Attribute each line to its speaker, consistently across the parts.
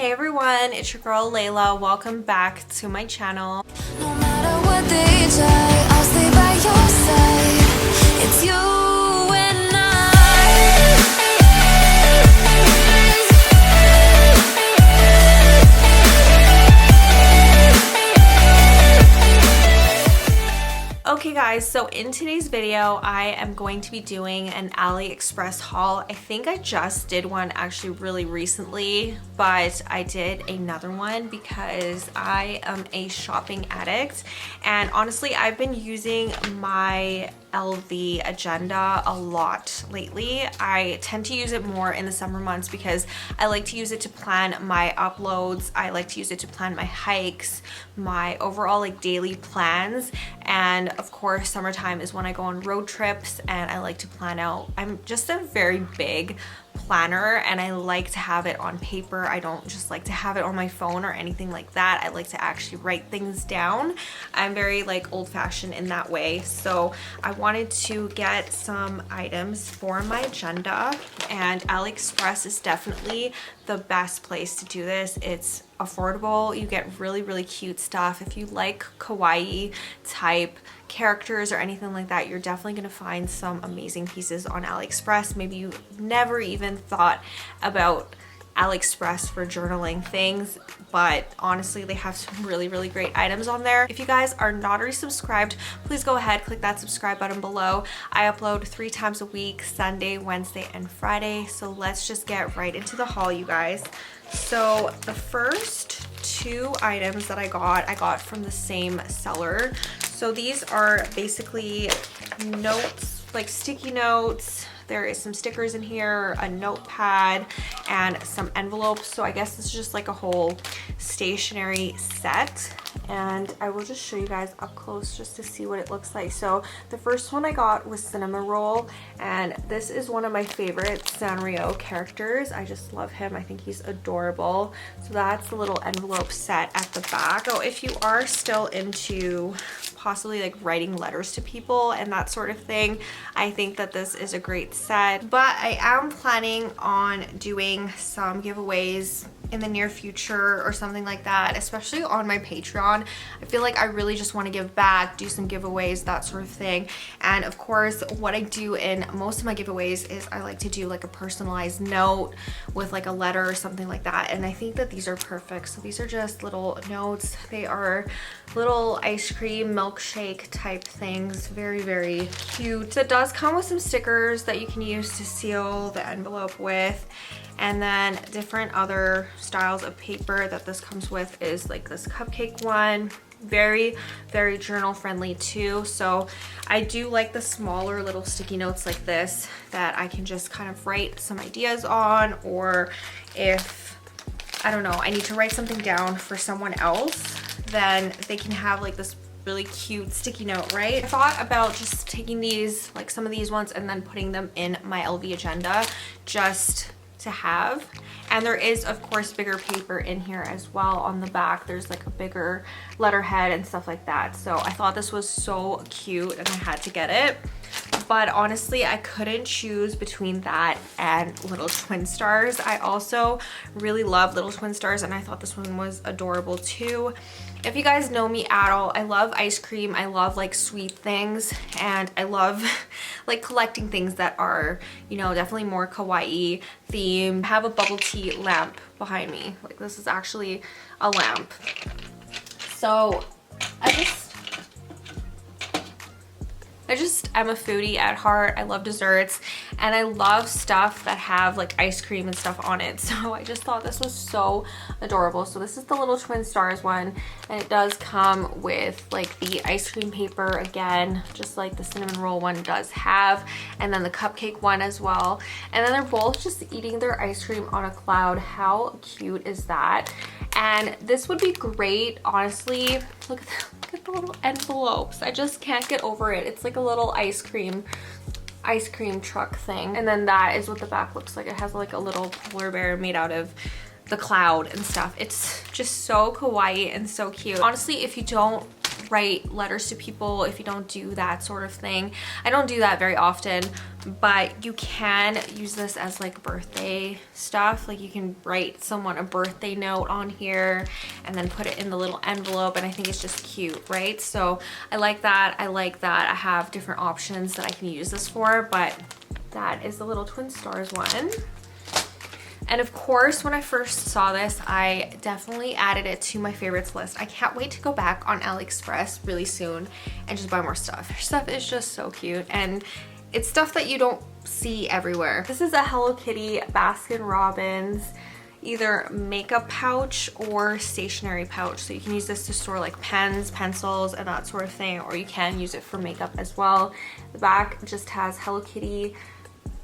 Speaker 1: Hey everyone, it's your girl Layla. Welcome back to my channel.
Speaker 2: No matter what they try, I'll stay by your side. It's you and
Speaker 1: Okay guys, so in today's video, I am going to be doing an AliExpress haul. I think I just did one actually really recently, but I did another one because I am a shopping addict. And honestly, I've been using my LV agenda a lot lately. I tend to use it more in the summer months because I like to use it to plan my uploads. I like to use it to plan my hikes, my overall like daily plans. And of course, summertime is when I go on road trips and I like to plan out. I'm just a very big planner and I like to have it on paper. I don't just like to have it on my phone or anything like that. I like to actually write things down. I'm very like old-fashioned in that way. So I wanted to get some items for my agenda, and AliExpress is definitely the best place to do this. It's affordable. You get really cute stuff. If you like kawaii type characters or anything like that, you're definitely gonna find some amazing pieces on AliExpress. Maybe you never even thought about AliExpress for journaling things, but honestly they have some really great items on there. If you guys are not already subscribed, please go ahead, click that subscribe button below. I upload 3 times a week, Sunday, Wednesday, and Friday. So let's just get right into the haul, you guys. So the first 2 items that I got from the same seller. So these are basically notes, like sticky notes. There is some stickers in here, a notepad, and some envelopes. So I guess this is just like a whole stationery set. And I will just show you guys up close just to see what it looks like. So the first one I got was Cinnamon Roll, and this is one of my favorite Sanrio characters. I just love him. I think he's adorable. So that's the little envelope set at the back. So if you are still into possibly like writing letters to people and that sort of thing, I think that this is a great set. But I am planning on doing some giveaways in the near future or something like that, especially on my Patreon. I feel like I really just want to give back, do some giveaways, that sort of thing. And of course, what I do in most of my giveaways is I like to do like a personalized note with like a letter or something like that. And I think that these are perfect. So these are just little notes. They are little ice cream milkshake type things. Very cute. So it does come with some stickers that you can use to seal the envelope with. And then different other styles of paper that this comes with is like this cupcake one. Very journal friendly too. So I do like the smaller little sticky notes like this that I can just kind of write some ideas on, or if, I don't know, I need to write something down for someone else, then they can have like this really cute sticky note, right? I thought about just taking these, like some of these ones, and then putting them in my LV agenda just to have. And there is of course bigger paper in here as well. On the back there's like a bigger letterhead and stuff like that. So I thought this was so cute and I had to get it. But honestly, I couldn't choose between that and Little Twin Stars. I also really love Little Twin Stars, and I thought this one was adorable too. If you guys know me at all, I love ice cream. I love like sweet things, and I love like collecting things that are, you know, definitely more kawaii themed. I have a bubble tea lamp behind me. Like this is actually a lamp. So I just am a foodie at heart. I love desserts and I love stuff that have like ice cream and stuff on it. So I just thought this was so adorable. So this is the Little Twin Stars one, and it does come with like the ice cream paper again, just like the cinnamon roll one does have, and then the cupcake one as well. And then they're both just eating their ice cream on a cloud. How cute is that? And this would be great, honestly. Look at the little envelopes. I just can't get over it. It's like a little ice cream truck thing. And then that is what the back looks like. It has like a little polar bear made out of the cloud and stuff. It's just so kawaii and so cute. Honestly, if you don't write letters to people if you don't do that sort of thing. I don't do that very often, but you can use this as like birthday stuff. Like you can write someone a birthday note on here and then put it in the little envelope, and I think it's just cute, right? So I like that. I like that I have different options that I can use this for, but that is the little twin stars one. And of course, when I first saw this, I definitely added it to my favorites list. I can't wait to go back on Aliexpress really soon and just buy more stuff. Their stuff is just so cute, and it's stuff that you don't see everywhere. This is a Hello Kitty Baskin Robbins either makeup pouch or stationery pouch. So you can use this to store like pens, pencils, and that sort of thing, or you can use it for makeup as well. The back just has Hello Kitty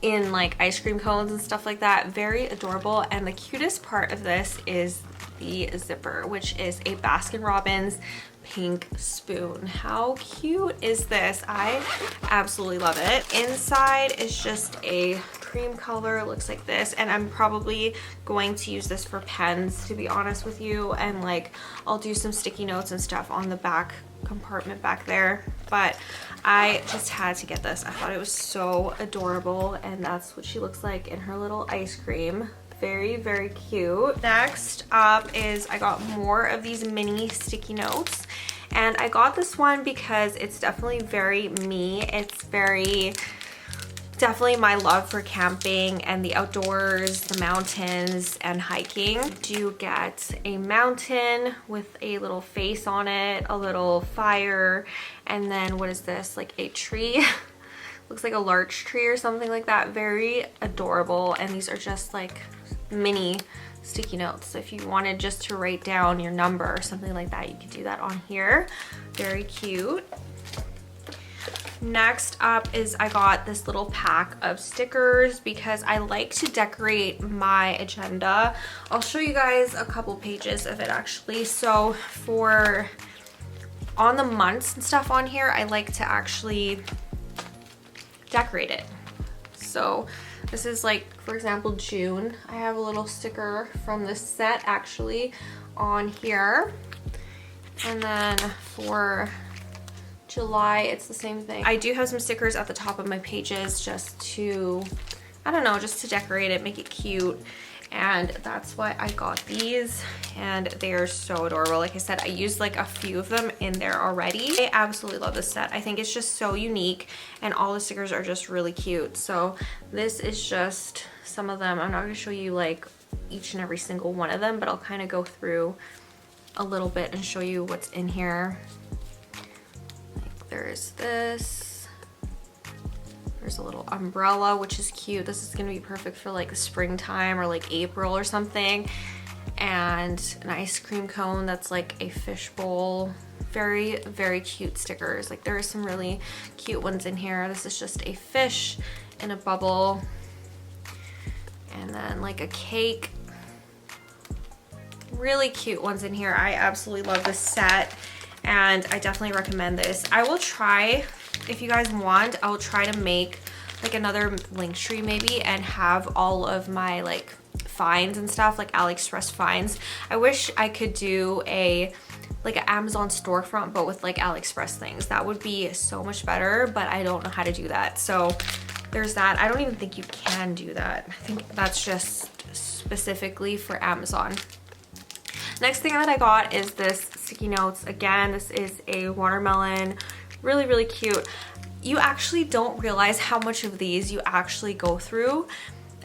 Speaker 1: in like ice cream cones and stuff like that. Very adorable. And the cutest part of this is the zipper, which is a Baskin Robbins pink spoon. How cute is this? I absolutely love it. Inside is just a cream color. It looks like this, and I'm probably going to use this for pens, to be honest with you, and like I'll do some sticky notes and stuff on the back compartment back there. But I just had to get this. I thought it was so adorable, and that's what she looks like in her little ice cream. Very, very cute. Next up is I got more of these mini sticky notes, and I got this one because it's definitely very me. It's very definitely my love for camping and the outdoors, the mountains, and hiking. You do get a mountain with a little face on it, a little fire, and then what is this, like a tree? Looks like a larch tree or something like that. Very adorable, and these are just like mini sticky notes. So if you wanted just to write down your number or something like that, you could do that on here. Very cute. Next up is I got this little pack of stickers because I like to decorate my agenda. I'll show you guys a couple pages of it actually. So for on the months and stuff on here, I like to actually decorate it. So this is like, for example, June. I have a little sticker from this set actually on here. And then for July, it's the same thing. I do have some stickers at the top of my pages just to, I don't know, just to decorate it, make it cute. And that's why I got these, and they are so adorable. Like I said, I used like a few of them in there already. I absolutely love this set. I think it's just so unique, and all the stickers are just really cute. So this is just some of them. I'm not gonna show you like each and every single one of them, but I'll kind of go through a little bit and show you what's in here. Like there's this. There's a little umbrella, which is cute. This is gonna be perfect for like springtime or like April or something. And an ice cream cone that's like a fish bowl. Very, very cute stickers. Like there are some really cute ones in here. This is just a fish in a bubble. And then like a cake. Really cute ones in here. I absolutely love this set, and I definitely recommend this. I will try, if you guys want, I'll try to make like another link tree maybe and have all of my like finds and stuff, like AliExpress finds. I wish I could do a like an Amazon storefront but with like AliExpress things. That would be so much better, but I don't know how to do that. So there's that. I don't even think you can do that. I think that's just specifically for Amazon. Next thing that I got is this sticky notes. Again, this is a watermelon. Really, really cute. You actually don't realize how much of these you actually go through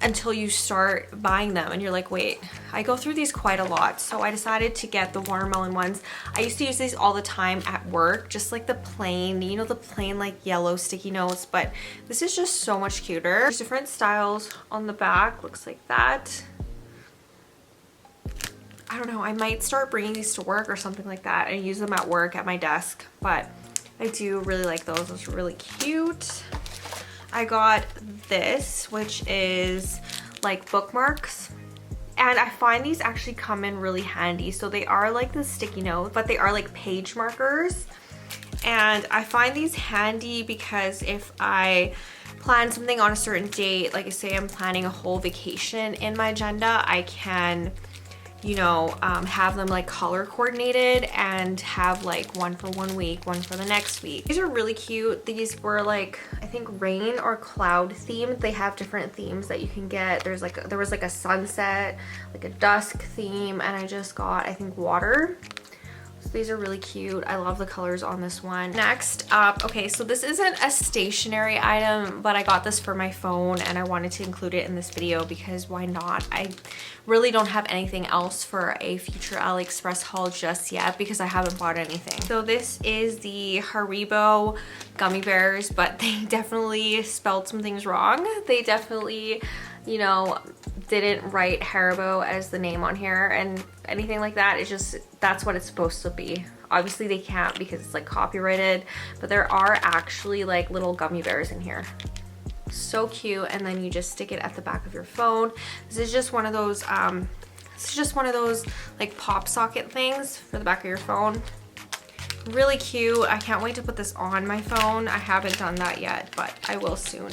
Speaker 1: until you start buying them, and you're like, wait, I go through these quite a lot. So I decided to get the watermelon ones. I used to use these all the time at work, just like the plain, you know, the plain like yellow sticky notes, but this is just so much cuter. There's different styles on the back, looks like that. I don't know, I might start bringing these to work or something like that and use them at work at my desk, but I do really like those. Those are really cute. I got this, which is like bookmarks, and I find these actually come in really handy. So they are like the sticky notes, but they are like page markers, and I find these handy because if I plan something on a certain date, like say I'm planning a whole vacation in my agenda, I can you know, have them like color coordinated and have like one for 1 week, one for the next week. These are really cute. These were like, I think rain or cloud themed. They have different themes that you can get. There was like a sunset, like a dusk theme, and I just got, I think, water. So these are really cute. I love the colors on this one. Next up, okay, so this isn't a stationary item, but I got this for my phone and I wanted to include it in this video because why not? I really don't have anything else for a future AliExpress haul just yet because I haven't bought anything. So this is the Haribo gummy bears, but they definitely spelled some things wrong. They definitely, you know, didn't write Haribo as the name on here and anything like that. It's just, that's what it's supposed to be. Obviously they can't because it's like copyrighted, but there are actually like little gummy bears in here. So cute. And then you just stick it at the back of your phone. This is just one of those like pop socket things for the back of your phone. Really cute. I can't wait to put this on my phone. I haven't done that yet, but I will soon.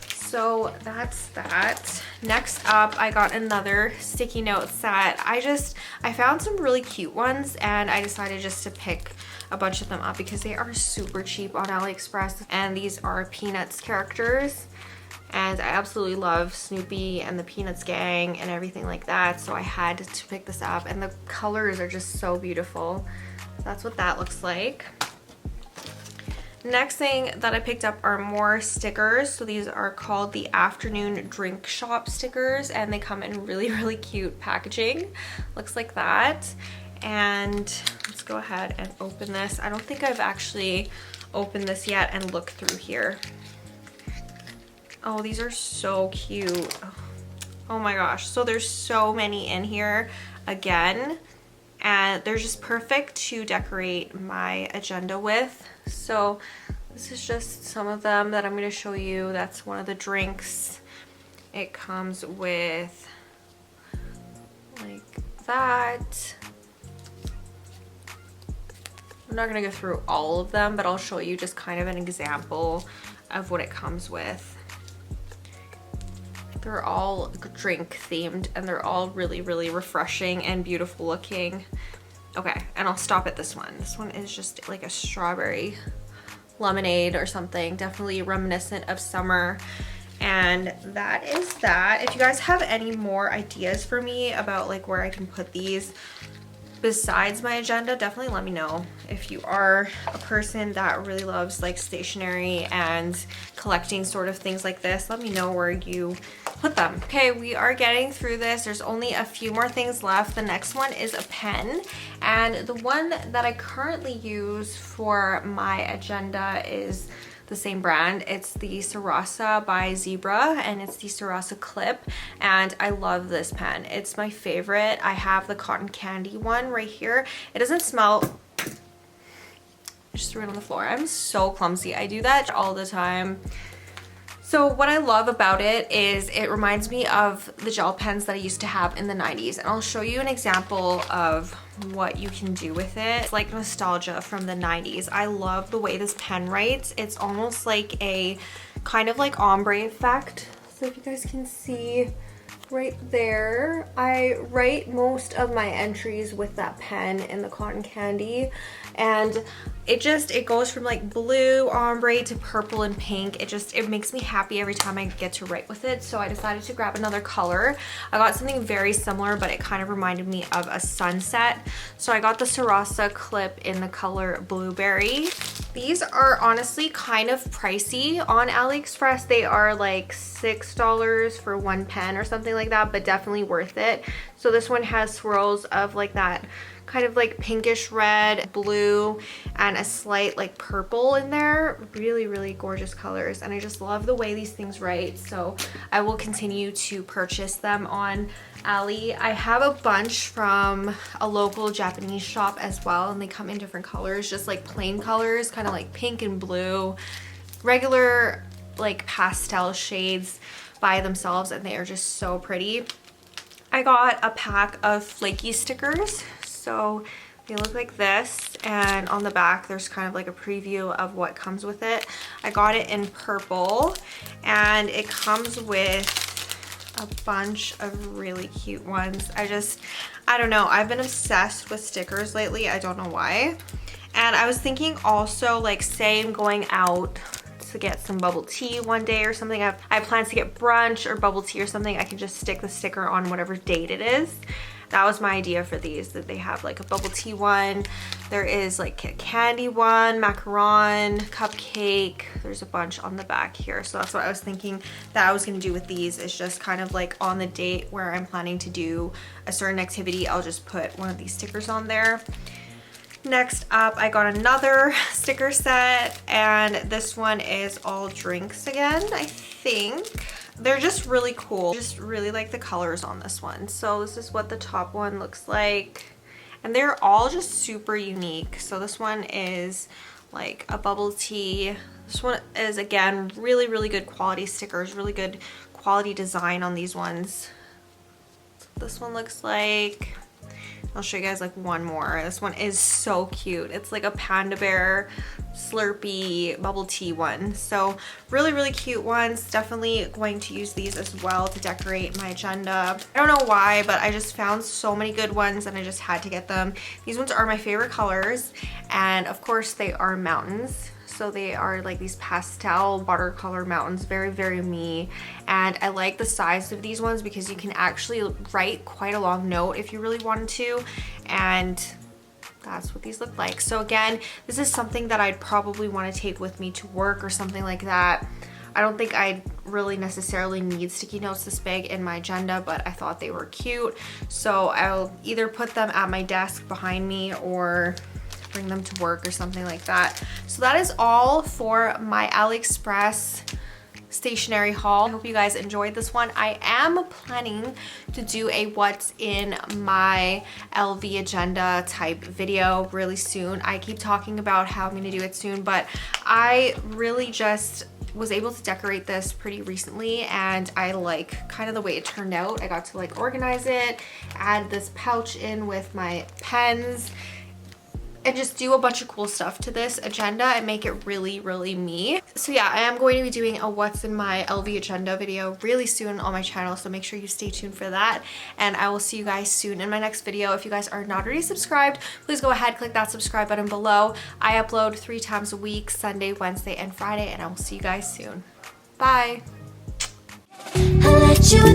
Speaker 1: So that's that. Next up, I got another sticky note set. I found some really cute ones and I decided just to pick a bunch of them up because they are super cheap on AliExpress. And these are Peanuts characters. And I absolutely love Snoopy and the Peanuts gang and everything like that. So I had to pick this up and the colors are just so beautiful. That's what that looks like. Next thing that I picked up are more stickers. So these are called the afternoon drink shop stickers and they come in really, really cute packaging. Looks like that. And let's go ahead and open this. I don't think I've actually opened this yet and looked through here. Oh, these are so cute. Oh my gosh. So there's so many in here again. And they're just perfect to decorate my agenda with. So this is just some of them that I'm going to show you. That's one of the drinks. It comes with like that. I'm not going to go through all of them, but I'll show you just kind of an example of what it comes with. They're all drink themed and they're all really, really refreshing and beautiful looking. Okay, and I'll stop at this one. This one is just like a strawberry lemonade or something, definitely reminiscent of summer. And that is that. If you guys have any more ideas for me about like where I can put these besides my agenda, definitely let me know. If you are a person that really loves like stationery and collecting sort of things like this, let me know where you put them. Okay, we are getting through this. There's only a few more things left. The next one is a pen, and the one that I currently use for my agenda is the same brand. It's the Sarasa by Zebra, and it's the Sarasa Clip, and I love this pen. It's my favorite. I have the cotton candy one right here. It doesn't smell. I just threw it on the floor. I'm so clumsy. I do that all the time. So what I love about it is it reminds me of the gel pens that I used to have in the 90s, and I'll show you an example of what you can do with it. It's like nostalgia from the 90s. I love the way this pen writes. It's almost like a kind of like ombre effect. So if you guys can see right there, I write most of my entries with that pen in the cotton candy, and it goes from like blue ombre to purple and pink. It makes me happy every time I get to write with it. So I decided to grab another color. I got something very similar, but it kind of reminded me of a sunset. So I got the Sarasa Clip in the color Blueberry. These are honestly kind of pricey on AliExpress. They are like $6 for one pen or something like that, but definitely worth it. So this one has swirls of like that kind of like pinkish red, blue, and a slight like purple in there. Really, really gorgeous colors, and I just love the way these things write. So I will continue to purchase them on Ali. I have a bunch from a local Japanese shop as well, and they come in different colors, just like plain colors, kind of like pink and blue, regular like pastel shades by themselves, and they are just so pretty. I got a pack of flaky stickers. So they look like this, and on the back there's kind of like a preview of what comes with it. I got it in purple, and it comes with a bunch of really cute ones. I don't know, I've been obsessed with stickers lately. I don't know why. And I was thinking also, like, say I'm going out to get some bubble tea one day or something. I have plans to get brunch or bubble tea or something. I can just stick the sticker on whatever date it is. That was my idea for these, that they have like a bubble tea one. There is like a candy one, macaron, cupcake. There's a bunch on the back here. So that's what I was thinking that I was gonna do with these, is just kind of like on the date where I'm planning to do a certain activity, I'll just put one of these stickers on there. Next up, I got another sticker set, and this one is all drinks again, I think. They're just really cool. Just really like the colors on this one. So this is what the top one looks like. And they're all just super unique. So this one is like a bubble tea. This one is, again, really, really good quality stickers, really good quality design on these ones. So this one looks like, I'll show you guys like one more. This one is so cute. It's like a panda bear Slurpee bubble tea one. So really, really cute ones. Definitely going to use these as well to decorate my agenda. I don't know why, but I just found so many good ones and I just had to get them. These ones are my favorite colors, and of course they are mountains. So they are like these pastel watercolor mountains, very, very me. And I like the size of these ones because you can actually write quite a long note if you really wanted to. And that's what these look like. So again, this is something that I'd probably want to take with me to work or something like that. I don't think I really necessarily need sticky notes this big in my agenda, but I thought they were cute. So I'll either put them at my desk behind me or bring them to work or something like that. So that is all for my AliExpress stationery haul. I hope you guys enjoyed this one. I am planning to do a what's in my LV agenda type video really soon. I keep talking about how I'm gonna do it soon, but I really just was able to decorate this pretty recently and I like kind of the way it turned out. I got to like organize it, add this pouch in with my pens, and just do a bunch of cool stuff to this agenda and make it really, really me. So yeah, I am going to be doing a what's in my LV agenda video really soon on my channel, so make sure you stay tuned for that. And I will see you guys soon in my next video. If you guys are not already subscribed, please go ahead, click that subscribe button below. I upload 3 times a week, Sunday, Wednesday, and Friday, and I will see you guys soon. Bye.
Speaker 2: I let you